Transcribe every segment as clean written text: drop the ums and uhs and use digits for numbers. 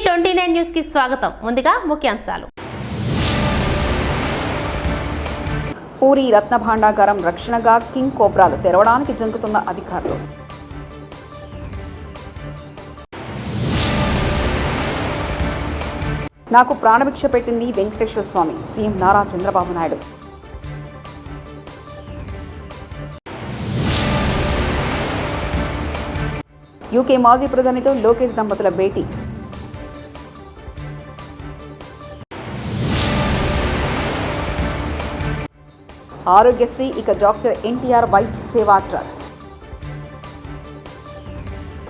టీవీ29 news కి స్వాగతం. ముందుగా ముఖ్యాంశాలు. పూరి రత్న భాండాగారం రక్షణగా కింగ్ కోబ్రాలు తెరవడానికి జంకుతున్న అధికారులు. నాకు ప్రాణభిక్ష పెట్టింది వెంకటేశ్వర స్వామి, సీఎం నారా చంద్రబాబు నాయుడు. యూకే మాజీ ప్రధానితో లోకేష్ దంపతుల భేటీ. ఆరోగ్యశ్రీ ఇక డాక్టర్ ఎన్టీఆర్ వైద్య సేవా ట్రస్ట్.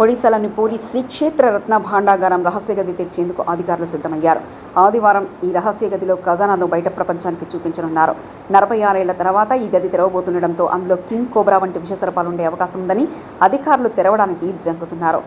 ఒడిశాలోని పూరి శ్రీక్షేత్ర రత్న భాండాగారం రహస్య గది తెరిచేందుకు అధికారులు సిద్ధమయ్యారు. ఆదివారం ఈ రహస్య గదిలో ఖజానాను బయట ప్రపంచానికి చూపించనున్నారు. 46 ఏళ్ల తర్వాత ఈ గది తెరవబోతుండటంతో అందులో కింగ్ కోబ్రా వంటి విషసర్పాలుండే అవకాశం ఉందని అధికారులు తెరవడానికి జంకుతున్నారు.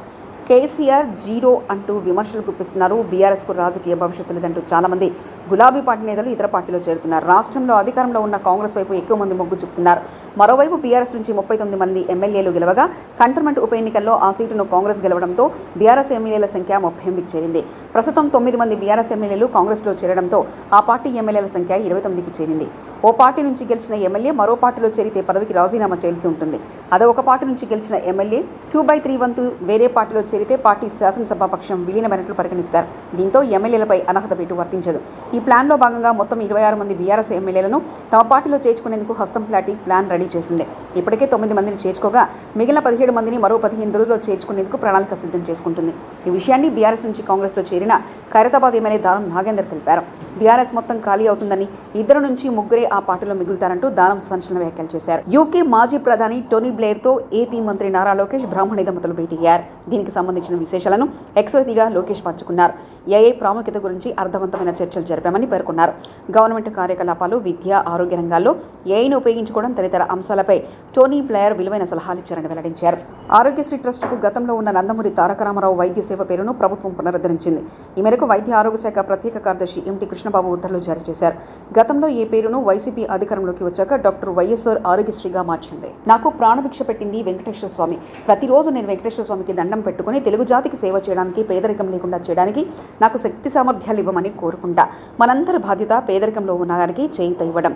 కేసీఆర్ జీరో అంటూ విమర్శలు గుప్పిస్తున్నారు. బీఆర్ఎస్కు రాజకీయ భవిష్యత్తు లేదంటూ చాలామంది గులాబీ పార్టీ నేతలు ఇతర పార్టీలో చేరుతున్నారు. రాష్ట్రంలో అధికారంలో ఉన్న కాంగ్రెస్ వైపు ఎక్కువ మంది మొగ్గు చూపుతున్నారు. మరోవైపు బీఆర్ఎస్ నుంచి 39 మంది ఎమ్మెల్యేలు గెలవగా కంటోన్మెంట్ ఉప ఎన్నికల్లో ఆ సీటును కాంగ్రెస్ గెలవడంతో బీఆర్ఎస్ ఎమ్మెల్యేల సంఖ్య 38కి చేరింది. ప్రస్తుతం 9 మంది బీఆర్ఎస్ ఎమ్మెల్యేలు కాంగ్రెస్లో చేరడంతో ఆ పార్టీ ఎమ్మెల్యేల సంఖ్య 29కి చేరింది. ఓ పార్టీ నుంచి గెలిచిన ఎమ్మెల్యే మరో పార్టీలో చేరితే పదవికి రాజీనామా చేయాల్సి ఉంటుంది. అదే ఒక పార్టీ నుంచి గెలిచిన ఎమ్మెల్యే 2/3 వంతు వేరే పార్టీలో చేరితే పార్టీ శాసనసభాపక్షం విలీనమైనట్లు పరిగణిస్తారు. దీంతో ఎమ్మెల్యేలపై అనర్హత వేటు వర్తించదు. ఈ ప్లాన్లో భాగంగా మొత్తం 26 మంది బీఆర్ఎస్ ఎమ్మెల్యేలను తమ పార్టీలో చేర్చుకునేందుకు హస్తం ప్లాటి ప్లాన్ రెడీ చేసింది. ఇప్పటికే 9 మందిని చేర్చుకోగా మిగిలిన 17 మందిని మరో 15 రోజుల్లో చేర్చుకునేందుకు ప్రణాళిక సిద్ధం చేసుకుంటుంది. ఈ విషయాన్ని బీఆర్ఎస్ నుంచి కాంగ్రెస్లో చేరిన ఖైరతాబాద్ ఎమ్మెల్యే దానం నాగేందర్ తెలిపారు. బీఆర్ఎస్ మొత్తం ఖాళీ అవుతుందని, 2 నుంచి 3 ఆ పార్టీలో మిగులుతారంటూ దానం సంచలన వ్యాఖ్యలు చేశారు. యూకే మాజీ ప్రధాని టోనీ బ్లెయిర్తో ఏపీ మంత్రి నారా లోకేష్ బ్రాహ్మణి దంపతులు భేటీ అయ్యారు. దీనికి సంబంధించిన విశేషాలను ఎక్స్వేదిగా లోకేష్ పంచుకున్నారు. ఏఐ ప్రాముఖ్యత గురించి అర్థవంతమైన చర్చలు జరిపామని పేర్కొన్నారు. గవర్నమెంట్ కార్యకలాపాలు, విద్య, ఆరోగ్య రంగాల్లో ఏఐను ఉపయోగించుకోవడం తదితర అంశాలపై టోనీ బ్లెయిర్ విలువైన సలహాలు ఇచ్చారని వెల్లడించారు. ఆరోగ్యశ్రీ ట్రస్టుకు గతంలో ఉన్న నందమూరి తారక రామారావు వైద్య సేవ పేరును ప్రభుత్వం పునరుద్ధరించింది. ఈ మేరకు వైద్య ఆరోగ్య శాఖ ప్రత్యేక కార్యదర్శి ఎంటీ కృష్ణబాబు ఉత్తర్వులు జారీ చేశారు. గతంలో ఈ పేరును వైసీపీ అధికారంలోకి వచ్చాక డాక్టర్ వైఎస్ఆర్ ఆరోగ్యశ్రీగా మార్చింది. నాకు ప్రాణభిక్ష పెట్టింది వెంకటేశ్వర స్వామి. ప్రతిరోజు నేను వెంకటేశ్వర స్వామికి దండం పెట్టుకుని తెలుగు జాతికి సేవ చేయడానికి, పేదరికం లేకుండా చేయడానికి నాకు శక్తి సామర్థ్యాలు ఇవ్వమని కోరుకుంటా. మనందరి బాధ్యత పేదరికంలో ఉన్న వారికి చేయూత ఇవ్వడం.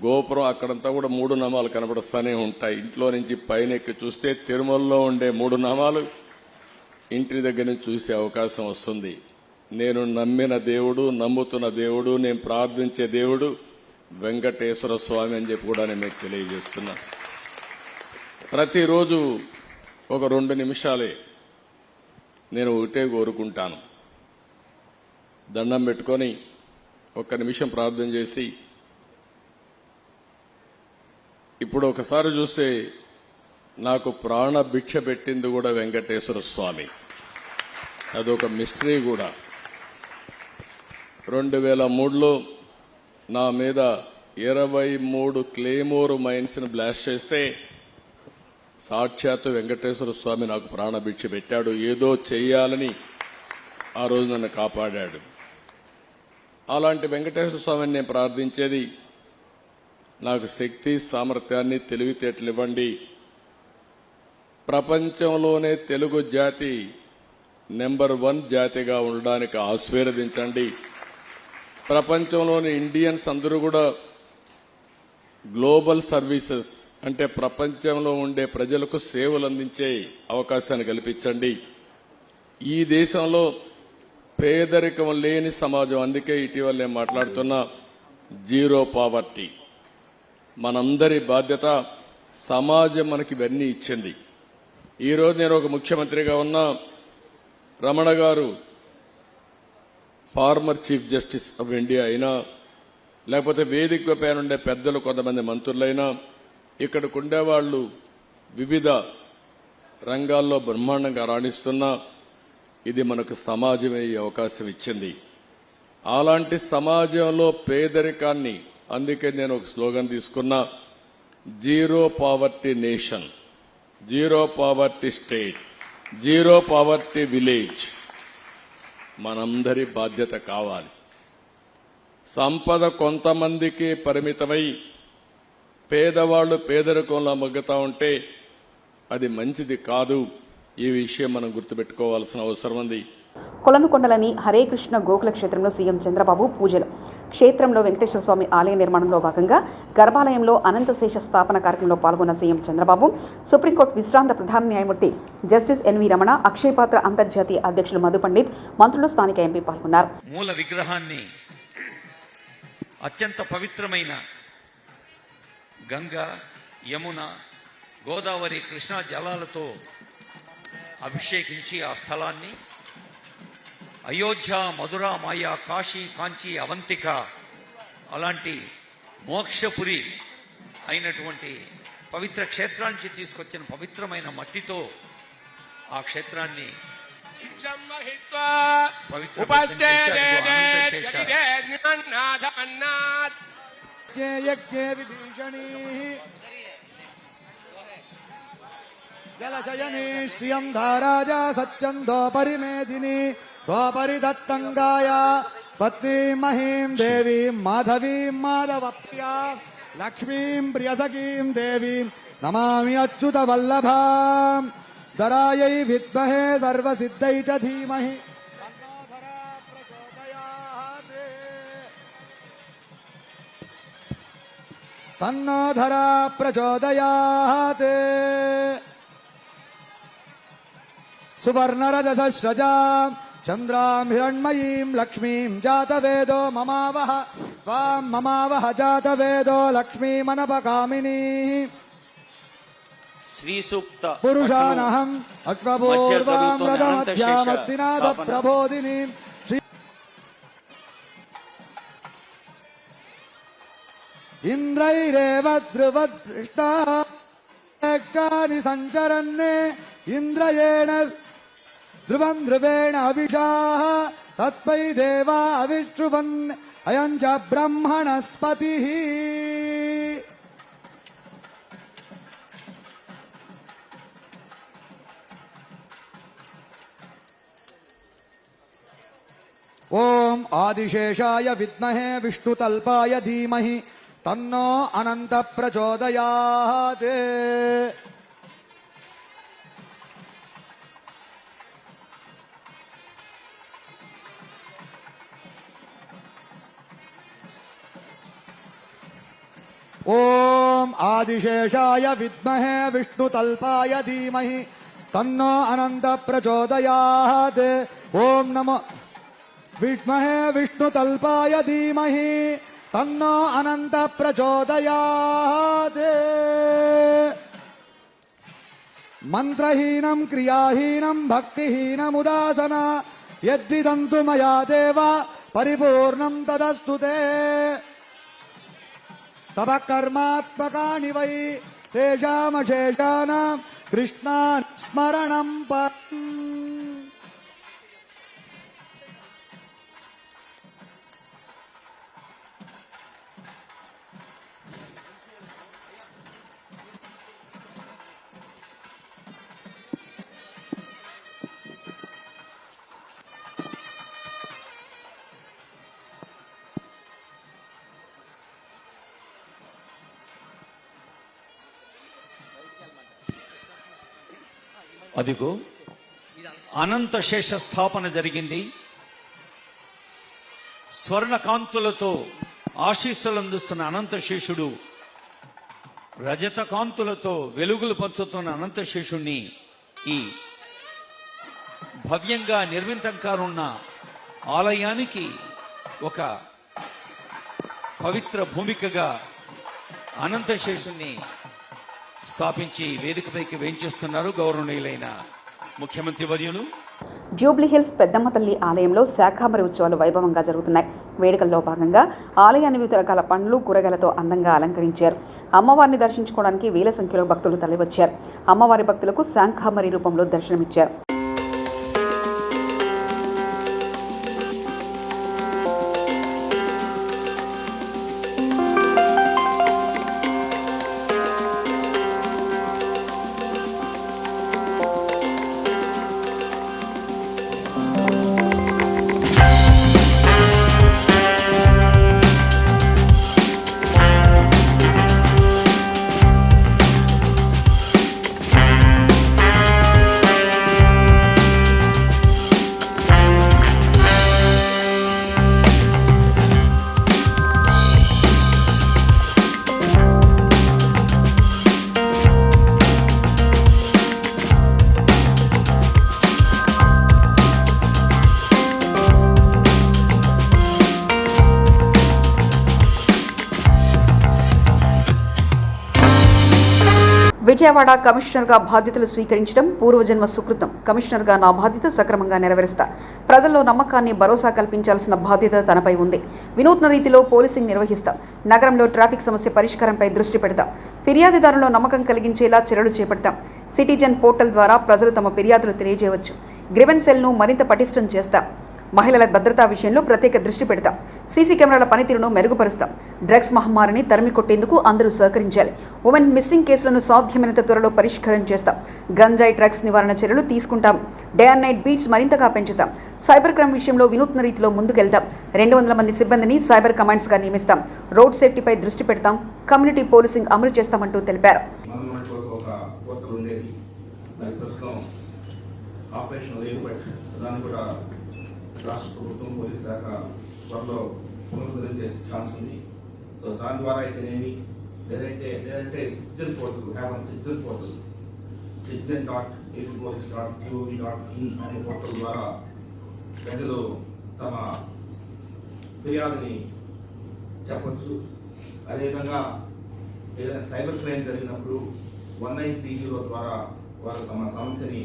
గోపురం అక్కడంతా కూడా 3 నామాలు కనబడుస్తూనే ఉంటాయి. ఇంట్లో నుంచి పైన ఎక్కి చూస్తే తిరుమలలో ఉండే 3 నామాలు ఇంటి దగ్గర నుంచి చూసే అవకాశం వస్తుంది. నేను నమ్మిన దేవుడు, నమ్ముతున్న దేవుడు, నేను ప్రార్థించే దేవుడు వెంకటేశ్వర స్వామి అని చెప్పి కూడా నేను మీకు తెలియజేస్తున్నా. ప్రతిరోజు ఒక 2 నిమిషాలే నేను ఒకటే కోరుకుంటాను. దండం పెట్టుకొని 1 నిమిషం ప్రార్థన చేసి, ఇప్పుడు ఒకసారి చూస్తే నాకు ప్రాణ భిక్ష పెట్టింది కూడా వెంకటేశ్వర స్వామి. అదొక మిస్టరీ కూడా. 2003లో నా మీద 23 క్లేమోర్ మైన్స్ని బ్లాస్ట్ చేస్తే సాక్షాత్తు వెంకటేశ్వర స్వామి నాకు ప్రాణభిక్ష పెట్టాడు. ఏదో చెయ్యాలని ఆ రోజు నన్ను కాపాడాడు. అలాంటి వెంకటేశ్వర స్వామిని నేను ప్రార్థించేది, నాకు శక్తి, సామర్థ్యాన్ని, తెలివితేటలు ఇవ్వండి. ప్రపంచంలోనే తెలుగు జాతి నెంబర్ 1 జాతిగా ఉండడానికి ఆశీర్వదించండి. ప్రపంచంలోని ఇండియన్స్ అందరూ కూడా గ్లోబల్ సర్వీసెస్ అంటే ప్రపంచంలో ఉండే ప్రజలకు సేవలు అందించే అవకాశాన్ని కల్పించండి. ఈ దేశంలో పేదరికం లేని సమాజం, అందుకే ఇటీవల నేను మాట్లాడుతున్నా జీరో పావర్టీ. మనందరి బాధ్యత. సమాజం మనకి ఇవన్నీ ఇచ్చింది. ఈరోజు నేను ఒక ముఖ్యమంత్రిగా ఉన్నా, రమణ గారు former chief justice of India అయినా, లేకపోతే వేదిక పైన ఉండే పెద్దలు కొంతమంది మంత్రులైనా, ఇక్కడికి ఉండేవాళ్లు వివిధ రంగాల్లో బ్రహ్మాండంగా రాణిస్తున్నా, ఇది మనకు సమాజమే ఈ అవకాశం ఇచ్చింది. అలాంటి సమాజంలో పేదరికాన్ని, అందుకే నేను ఒక స్లోగన్ తీసుకున్నా, zero poverty nation, zero poverty state, zero poverty village. మనందరి బాధ్యత కావాలి. సంపద కొంతమందికి పరిమితమై పేదవాళ్లు పేదరికంలో మగ్గుతా ఉంటే అది మంచిది కాదు. ఈ విషయం మనం గుర్తుపెట్టుకోవాల్సిన అవసరం ఉంది. కొలనుకొండలని హరే కృష్ణ గోకుల క్షేత్రంలో సీఎం చంద్రబాబు పూజలు. క్షేత్రంలో వెంకటేశ్వర స్వామి ఆలయ నిర్మాణంలో భాగంగా గర్భాలయంలో అనంతశేష స్థాపన కార్యక్రమంలో పాల్గొన్న సీఎం చంద్రబాబు, సుప్రీంకోర్టు విశ్రాంత ప్రధాన న్యాయమూర్తి జస్టిస్ ఎన్వి రమణ, అక్షయ్ పాత్ర అంతర్జాతీయ అధ్యక్షులు మధు పండిత్, మంత్రులు, స్థానిక ఎంపీ పాల్గొన్నారు. మూల విగ్రహాన్ని అత్యంత పవిత్రమైన గంగా, యమున, గోదావరి, కృష్ణా జలాలతో అభిషేకించి ఆ స్థలాన్ని అయోధ్య, మధుర, మాయా, కాశీ, కాంచీ, అవంతిక అలాంటి మోక్షపురి అయినటువంటి పవిత్ర క్షేత్రానికి తీసుకొచ్చిన పవిత్రమైన మట్టితో ఆ క్షేత్రాన్ని జలశయనీ శ్రియం ధారాజ సత్యందో పరిమేదిని స్వపరిదత్తంగాయ పత్నీం మహీం దేవీం మాధవీం మాధవప్రియా లక్ష్మీం ప్రియసఖీం దేవీం నమామి అచ్యుత వల్లభాం ధరాయై విద్మహే సర్వసిద్ధై చ ధీమహి తన్నో ధరా ప్రచోదయాత్. సువర్ణరజసస్రజాం చంద్రాం హిరణ్మయీం లక్ష్మీం జాతవేదో మమావహ త్వాం మమావహ జాతవేదో లక్ష్మీమనపకామినీ. శ్రీ సూక్త పురుషానహం అశ్వపూర్వాం రథమధ్యామత్తినాథ ప్రబోధిని. ఇంద్రైరేవ ధ్రువదృష్టాని సంచరన్నే ఇంద్రయేణ ధ్రువం ధ్రువేణ అవిషాః తత్పై దేవా అవిష్ణువన్ అయం చ బ్రహ్మణస్పతిః. ఓం ఆదిశేషాయ విద్మహే విష్ణుతల్పాయ ధీమహి తన్నో అనంత ప్రచోదయాత్. ఓం ఆదిశేషాయ విద్మహే విష్ణుతల్పాయ ధీమహి తన్నో అనంత ప్రచోదయాత్. ఓం నమో విద్మహే విష్ణుతల్పాయ ధీమహి తన్నో అనంత ప్రచోదయాత్. మంత్రహీనం క్రియాహీనం భక్తిహీనముదాసన యద్దిదంతు మయా దేవ పరిపూర్ణం తదస్తు తే. తవ కర్మాత్మకాని వై తేషామశేషానాం కృష్ణా స్మరణం పరం. అదిగో అనంత శేష స్థాపన జరిగింది. స్వర్ణకాంతులతో ఆశీస్సులందిస్తున్న అనంత శేషుడు, రజత కాంతులతో వెలుగులు పంచుతున్న అనంత శేషుణ్ణి ఈ భవ్యంగా నిర్మితం కానున్న ఆలయానికి ఒక పవిత్ర భూమికగా అనంత శేషుణ్ణి స్థాపించి వేదికపైకి వేంచేస్తున్నారు గౌరవనీయులైన ముఖ్యమంత్రి వర్యులు. జూబ్లీహిల్స్ పెద్దమ్మ తల్లి ఆలయంలో శాకాంబరి ఉత్సవాలు వైభవంగా జరుగుతున్నాయి. వేడుకల్లో భాగంగా ఆలయాన్ని వివిధ రకాల పండ్లు, కూరగాయలతో అందంగా అలంకరించారు. అమ్మవారిని దర్శించుకోవడానికి వేల సంఖ్యలో భక్తులు తరలివచ్చారు. అమ్మవారి భక్తులకు శాకాంబరి రూపంలో దర్శనమిచ్చారు. విజయవాడ కమిషనర్గా బాధ్యతలు స్వీకరించడం పూర్వజన్మ సుకృతం. కమిషనర్గా నా బాధ్యత సక్రమంగా నెరవేరుస్తా. ప్రజల్లో నమ్మకాన్ని, భరోసా కల్పించాల్సిన బాధ్యత తనపై ఉంది. వినూత్న రీతిలో పోలీసింగ్ నిర్వహిస్తాం. నగరంలో ట్రాఫిక్ సమస్య పరిష్కారంపై దృష్టి పెడతాం. ఫిర్యాదుదారుల్లో నమ్మకం కలిగించేలా చర్యలు చేపడతాం. సిటిజన్ పోర్టల్ ద్వారా ప్రజలు తమ ఫిర్యాదులు తెలియజేయవచ్చు. గ్రీవెన్స్ సెల్ను మరింత పటిష్టం చేస్తాం. మహిళల భద్రతా విషయంలో ప్రత్యేక దృష్టి పెడతాం. సీసీ కెమెరాల పనితీరును మెరుగుపరుస్తాం. డ్రగ్స్ మహమ్మారిని తరిమి కొట్టేందుకు అందరూ సహకరించాలి. ఉమెన్ మిస్సింగ్ కేసులను సాధ్యమైనంత త్వరలో పరిష్కారం చేస్తాం. గంజాయి డ్రగ్స్ నివారణ చర్యలు తీసుకుంటాం. డే అండ్ నైట్ బీట్స్ మరింతగా పెంచుతాం. సైబర్ క్రైమ్ విషయంలో వినూత్న రీతిలో ముందుకెళ్తాం. 200 మంది సిబ్బందిని సైబర్ కమాండ్స్గా నియమిస్తాం. రోడ్ సేఫ్టీపై దృష్టి పెడతాం. కమ్యూనిటీ పోలీసింగ్ అమలు చేస్తామంటూ తెలిపారు. రాష్ట్ర ప్రభుత్వం పోలీస్ శాఖ త్వరలో పునరుద్ధరణ చేసే ఛాన్స్ ఉంది. సో దాని ద్వారా అయితేనేమి లేదంటే సిటిజన్ పోర్టల్ citizen.appolice.gov.in అనే పోర్టల్ ద్వారా ప్రజలు తమ ఫిర్యాదుని చెప్పచ్చు. అదేవిధంగా ఏదైనా సైబర్ క్రైమ్ జరిగినప్పుడు 1930 ద్వారా వారు తమ సమస్యని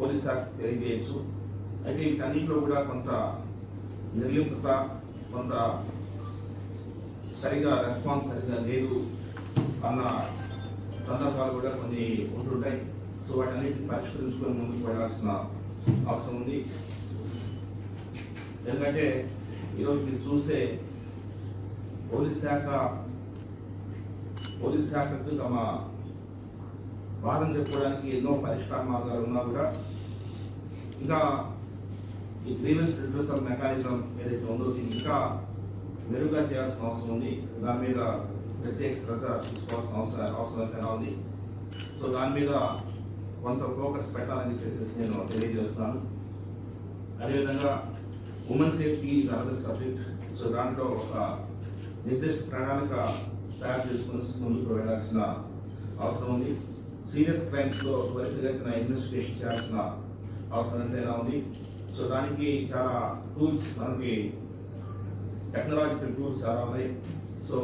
పోలీస్ శాఖ తెలియజేయచ్చు. అయితే వీటన్నింటిలో కూడా కొంత నిర్లిప్తత, కొంత రెస్పాన్స్ సరిగా లేదు అన్న సందర్భాలు కూడా కొన్ని ఉంటుంటాయి. సో వాటన్నిటిని పరిష్కరించుకొని ముందుకు వెళ్ళాల్సిన అవసరం ఉంది. ఎందుకంటే ఈరోజు మీరు చూస్తే పోలీస్ శాఖకు తమ వాదన చెప్పుకోవడానికి ఎన్నో పరిష్కార మార్గాలు ఉన్నా కూడా ఇంకా ఈ గ్రీవెన్స్ రిడ్రెసల్ మెకానిజం ఏదైతే ఉందో దీన్ని ఇంకా మెరుగ్గా చేయాల్సిన అవసరం ఉంది. దాని మీద ప్రత్యేక శ్రద్ధ తీసుకోవాల్సిన అవసరం ఎంతైనా ఉంది. సో దాని మీద కొంత ఫోకస్ పెట్టాలని చెప్పేసి నేను తెలియజేస్తున్నాను. అదేవిధంగా women safety is another subject. So దాంట్లో ఒక నిర్దిష్ట ప్రణాళిక తయారు చేసుకుని ముందుకు వెళ్ళాల్సిన అవసరం ఉంది. సీరియస్ క్రైమ్స్లో త్వరితగతిన ఇన్వెస్టిగేషన్ చేయాల్సిన అవసరం ఎంతైనా ఉంది. సో దానికి చాలా టూల్స్, మనకి టెక్నాలజికల్ టూల్స్ చాలా ఉన్నాయి. సో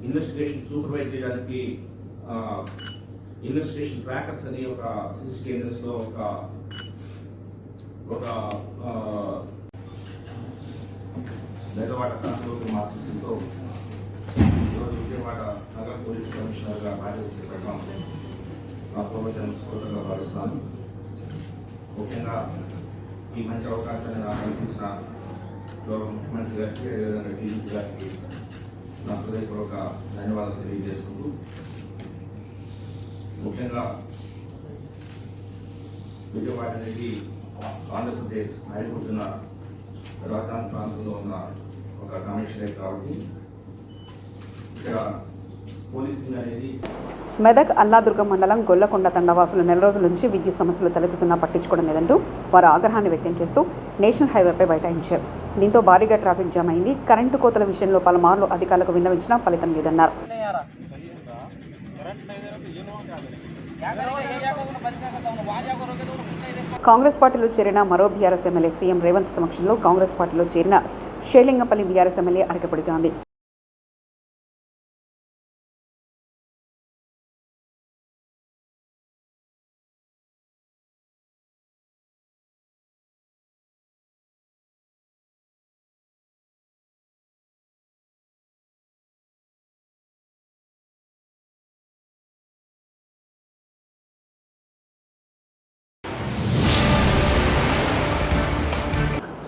ఇన్వెస్టిగేషన్ సూపర్వైజ్ చేయడానికి ఇన్వెస్టిగేషన్ ట్రాకర్స్ అని ఒక సిసి కేంద్రస్లో ఒక బెజవాడ కాంట్రోల్ మా సిసితో ఈరోజు విజయవాడ నగర పోలీస్ కమిషనర్గా బాధ్యత చేపట్టడం నా ప్రభుత్వం స్ఫూర్తిగా భావిస్తున్నాను. ముఖ్యంగా ఈ మంచి అవకాశాన్ని నాకు కల్పించిన గౌరవ ముఖ్యమంత్రి గారికి, అదేవిధంగా డీజీపీ గారికి నా హృదయపూర్వక ధన్యవాదాలు తెలియజేసుకుంటూ, ముఖ్యంగా విజయవాడ అనేది ఆంధ్రప్రదేశ్ నడిపుతున్న రాజధాని ప్రాంతంలో ఉన్న ఒక కమిషనరేట్ కాబట్టి ఇక్కడ పోలీసింగ్ అనేది మెదక్ అల్లాదుర్గం మండలం గొల్లకొండ తండవాసులు నెల రోజుల నుంచి విద్యుత్ సమస్యలు తలెత్తుతున్నా పట్టించుకోవడం లేదంటూ వారు ఆగ్రహాన్ని వ్యక్తం చేస్తూ నేషనల్ హైవేపై బైఠాయించారు. దీంతో భారీగా ట్రాఫిక్ జామ్ అయింది. కరెంటు కోతల విషయంలో పలుమార్లు అధికారులకు విన్నవించినా ఫలితం లేదన్నారు. కాంగ్రెస్ పార్టీలో చేరిన మరో బీఆర్ఎస్ ఎమ్మెల్యే సీఎం రేవంత్ సమక్షంలో కాంగ్రెస్ పార్టీలో చేరిన షేర్లింగంపల్లి బీఆర్ఎస్ ఎమ్మెల్యే అరకపొడి గాంధీ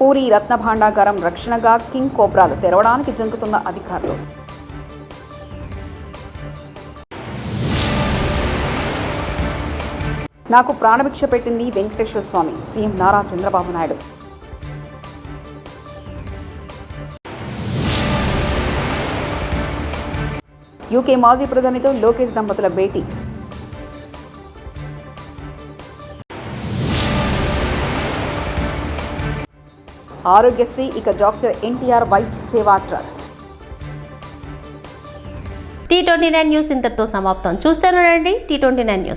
పూరి రత్న భాండాగారం రక్షణగా కింగ్ కోబ్రాలు తెరవడానికి జంకుతున్న అధికారులు. నాకు ప్రాణభిక్ష పెట్టింది వెంకటేశ్వర స్వామి, సీఎం నారా చంద్రబాబు నాయుడు. యూకే మాజీ ప్రధానితో లోకేష్ దంపతుల భేటీ. ఆరోగ్యశ్రీ ఇక డాక్టర్ ఎన్టీఆర్ వైద్య సేవా ట్రస్ట్. T29 న్యూస్ ఇంతటితో సమాప్తం. చూస్తూనే ఉండండి T29 న్యూస్.